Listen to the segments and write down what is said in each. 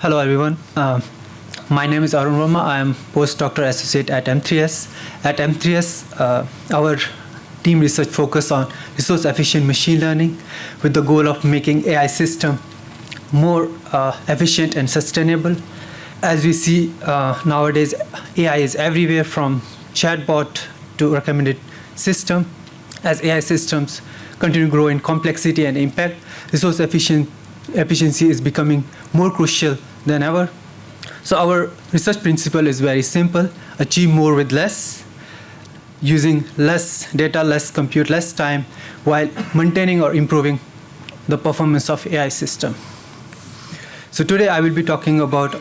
Hello, everyone. My name is Arun Verma. I am postdoctoral associate at M3S. At M3S, our team research focus on resource-efficient machine learning with the goal of making AI system more efficient and sustainable. As we see nowadays, AI is everywhere from chatbot to recommended system. As AI systems continue to grow in complexity and impact, resource efficiency is becoming more crucial than ever. So our research principle is very simple: achieve more with less, using less data, less compute, less time, while maintaining or improving the performance of AI system. So today I will be talking about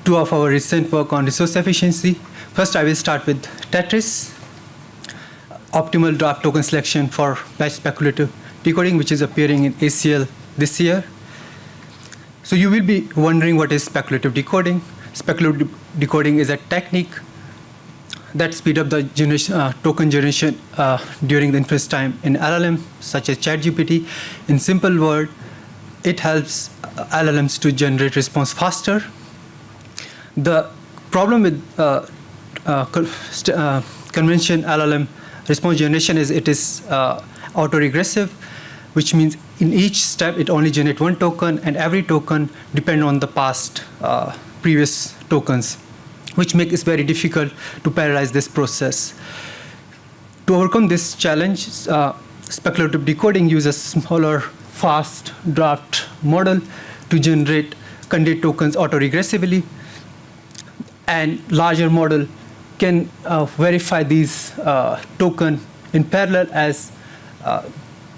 two of our recent work on resource efficiency. First, I will start with Tetris, optimal draft token selection for batch speculative decoding, which is appearing in ACL this year. So you will be wondering, what is speculative decoding? Speculative decoding is a technique that speeds up the token generation during the inference time in LLM, such as ChatGPT. In simple word, it helps LLMs to generate response faster. The problem with conventional LLM response generation is it is autoregressive, which means in each step it only generates one token, and every token depends on the past previous tokens, which makes it very difficult to parallelize this process. To overcome this challenge, speculative decoding uses smaller, fast draft model to generate candidate tokens autoregressively, and larger model can verify these tokens in parallel, as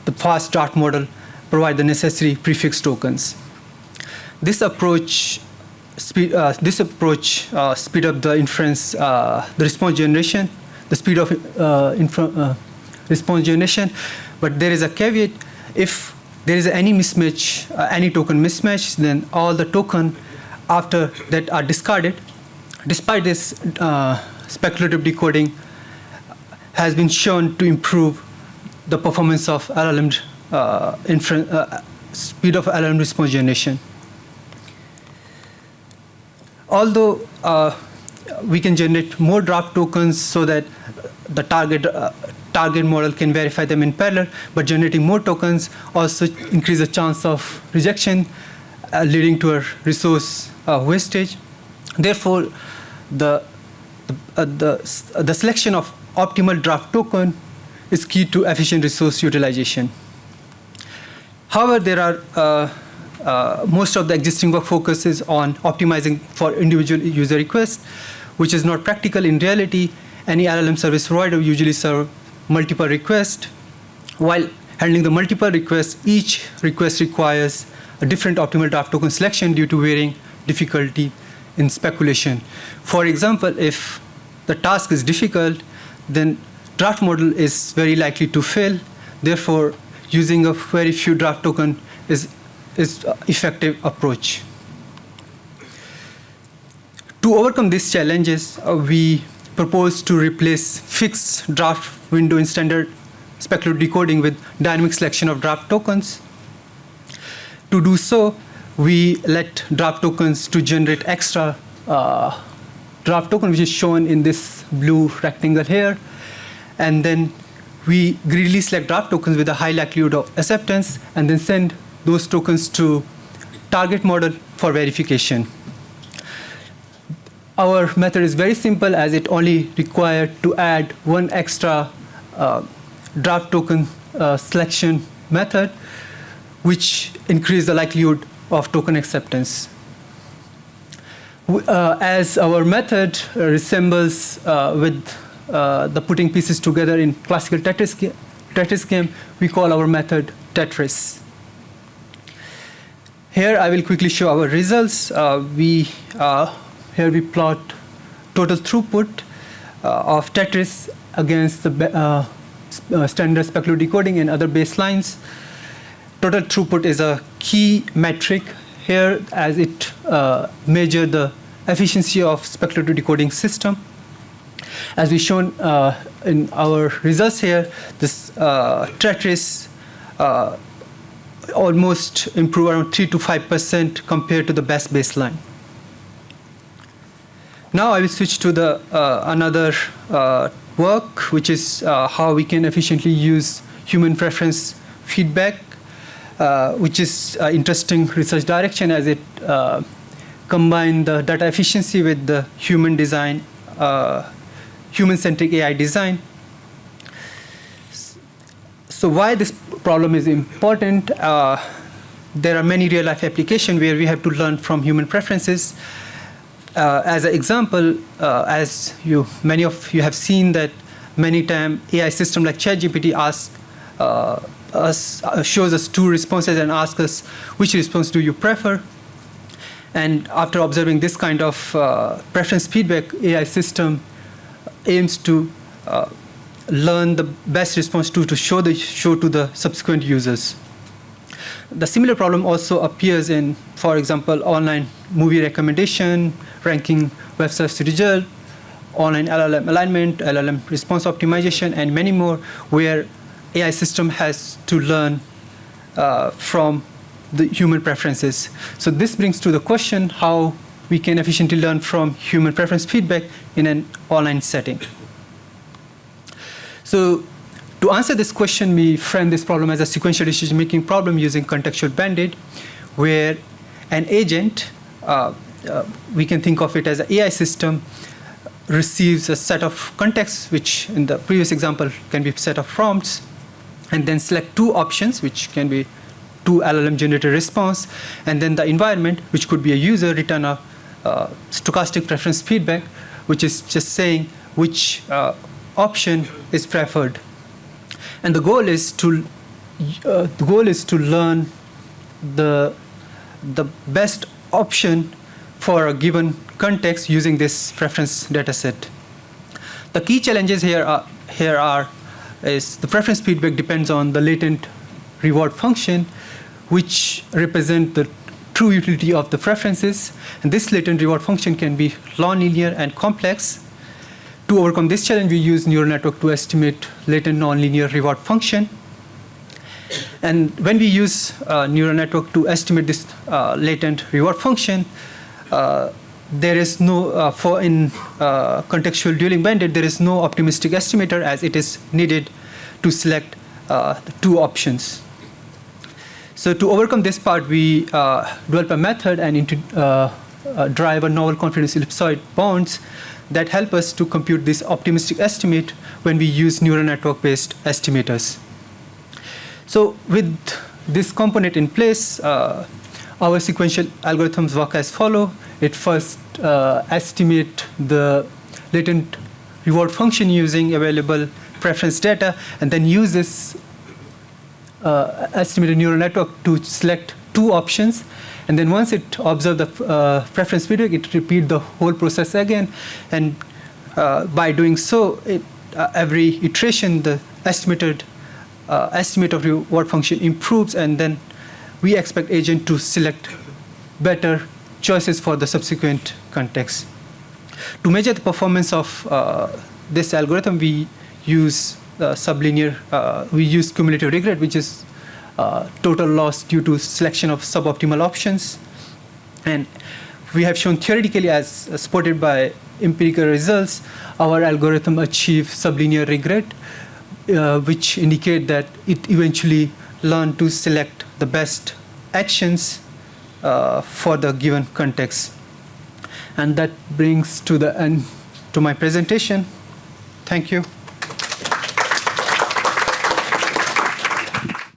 the fast draft model provide the necessary prefix tokens. This approach speed up the inference, the response generation, the speed of response generation. But there is a caveat: if there is any mismatch, any token mismatch, then all the tokens after that are discarded. Despite this, speculative decoding has been shown to improve the performance of LLM speed of LLM response generation. Although we can generate more draft tokens so that the target model can verify them in parallel, but generating more tokens also increase the chance of rejection, leading to a resource wastage. Therefore, the selection of optimal draft token is key to efficient resource utilization. However, there are most of the existing work focuses on optimizing for individual user requests, which is not practical in reality. Any LLM service provider usually serve multiple requests. While handling the multiple requests, each request requires a different optimal draft token selection due to varying difficulty in speculation. For example, if the task is difficult, then draft model is very likely to fail. Therefore, using a very few draft token is effective approach. To overcome these challenges, we propose to replace fixed draft window in standard speculative decoding with dynamic selection of draft tokens. To do so, we let draft tokens to generate extra draft token, which is shown in this blue rectangle here. And then we greedily select draft tokens with a high likelihood of acceptance, and then send those tokens to target model for verification. Our method is very simple, as it only required to add one extra draft token selection method, which increases the likelihood of token acceptance. As our method resembles with the putting pieces together in classical Tetris game, we call our method Tetris. Here I will quickly show our results. Here we plot total throughput of Tetris against the standard speculative decoding and other baselines. Total throughput is a key metric here, as it measures the efficiency of speculative decoding system. As we shown in our results here, this Tetris almost improve around 3 to 5% compared to the best baseline. Now I will switch to the another work, which is how we can efficiently use human preference feedback, which is an interesting research direction as it combines the data efficiency with the human design, human-centric AI design. So why this problem is important? There are many real-life applications where we have to learn from human preferences. As an example, as many of you have seen that many times AI system like ChatGPT shows us two responses and asks us which response do you prefer. And after observing this kind of preference feedback, AI system aims to learn the best response to show to the subsequent users. The similar problem also appears in, for example, online movie recommendation, ranking web search result, online LLM alignment, LLM response optimization, and many more, where AI system has to learn from the human preferences. So this brings to the question how we can efficiently learn from human preference feedback in an online setting. So to answer this question, we frame this problem as a sequential decision-making problem using contextual bandit, where an agent, we can think of it as an AI system, receives a set of contexts, which in the previous example can be a set of prompts, and then select two options, which can be two LLM-generated response, and then the environment, which could be a user, return a stochastic preference feedback, which is just saying which option is preferred. And the goal is to learn the best option for a given context using this preference data set. The key challenges here is the preference feedback depends on the latent reward function, which represent the true utility of the preferences. And this latent reward function can be nonlinear and complex. To overcome this challenge, we use neural network to estimate latent nonlinear reward function. And when we use neural network to estimate this latent reward function, there is no, in contextual dueling bandit, there is no optimistic estimator as it is needed to select the two options. So to overcome this part, we develop a method and drive a novel confidence ellipsoid bounds that help us to compute this optimistic estimate when we use neural network-based estimators. So with this component in place, our sequential algorithms work as follow. It first estimate the latent reward function using available preference data, and then use this estimated neural network to select two options. And then once it observes the preference feedback, it repeats the whole process again. And by doing so, every iteration, the estimated estimate of reward function improves, and then we expect agent to select better choices for the subsequent context. To measure the performance of this algorithm, we use we use cumulative regret, which is total loss due to selection of suboptimal options. And we have shown theoretically, as supported by empirical results, our algorithm achieves sublinear regret, which indicate that it eventually learns to select the best actions for the given context. And that brings to the end to my presentation. Thank you.